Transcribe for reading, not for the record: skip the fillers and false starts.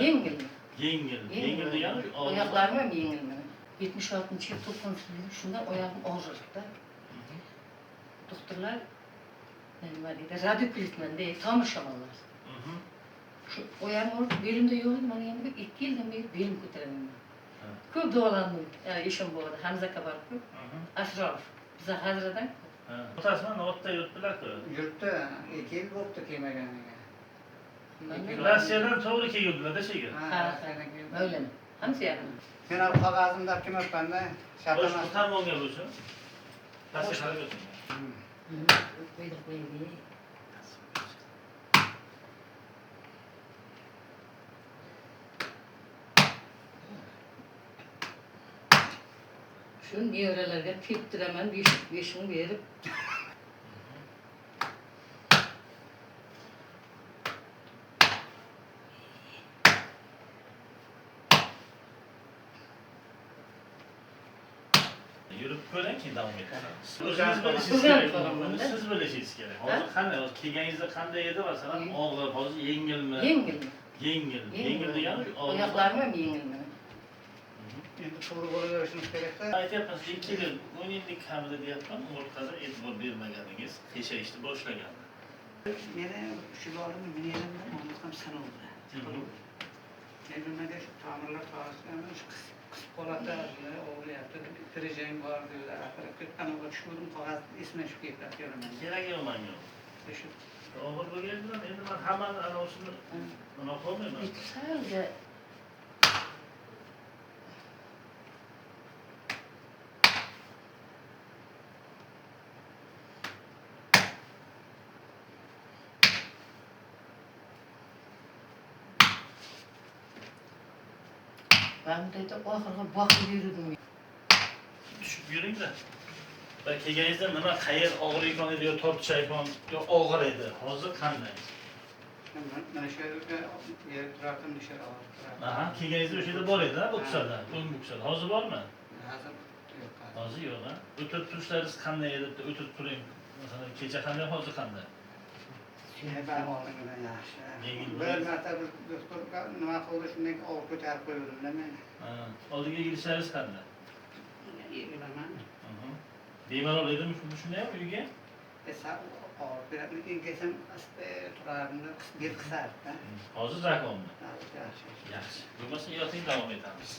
Yengil. Yengil degani oyoqlarim ham yengil meni. 76-yil 90-yil shunda oyog'im og'rirdi. Doktorlar nima deydi? Radiokulitman deydi, tomir shamollari. Şu oyog'im olib belimda yo'q edi, mana endi 2 yildan beri belim ko'taraman. Ko'p davolandim. Ishim bo'ldi. Hamzaka borib, Ashraf. Biza Hazradan. Otasman otda yurtdilar-ku. Yurtdi, 2 yil bo'libdi kelmaganiga. Rossiyadan to'g'ri kelganlar-da shega. Ha, öyle mi? Hamsi yakın. Men ham qog'ozimda olib Boş tutamanga bo'lsin. Pastga qarab o'ting. Qo'ydik qo'ydik. Şu nevralarga teptiraman, 5 ming berib. Yürüp ko'rangki davom etamiz. Siz bilishingiz kerak. Hozir qanday, kelganingizda qanday edi masalan, og'ir, hozir yengilmi? Yengil degani oyoqlarim ham yengil meni. Endi to'g'ri bo'laverishimiz kerak-da. Aytyapmiz, 2 yil o'yinlik kamida deyapman, o'rtada e'tibor bermaganingiz, teshishni boshlagan. Meni shu borini meni ham sanovda. Men nimaga shu ta'mirlar to'g'risida qisib qoladi, o'g'layapti, kirajang bor deydilar. Anaqa tushmadim, qog'oz esmay shu ketayapman. Kerak yo'q menga. Shu og'ir bo'lganidan endi men hammani ana o'shuni nima qilmayman. Salga ben de oxirgi boqib yurdim. Tushib yuring-da. Va kelganingizda nima qayer og'ir ekan edi yo tortish ekan yo og'ir edi. Hozir qanday? mana shu yerga turardim, o'sha og'ir. Aha, kelganingizda o'sha yerda bor edi, bo'ksada, o'ng bo'ksada. Hozir bormi? Hozir yo'q. Hozir yo'q, ha? O'tib turishlaringiz qanday edi? O'tib turing. Masalan, kecha qanday, hozir qanday? Ben oldimdan yaxshi. Yengil Bir marta bir doktorga nima qildi, shundan og'ir ko'tarib qo'ydim men. Ha, oldiga kelishlaringiz qanday? Bilaman. Bemalol edimi shunday uyga? Esa og'ir ko'tarib kesam turardim, bir qisardi. Hozir zakommi? Yaxshi. Yaxshi. Bo'lmasa yoting davom etamiz.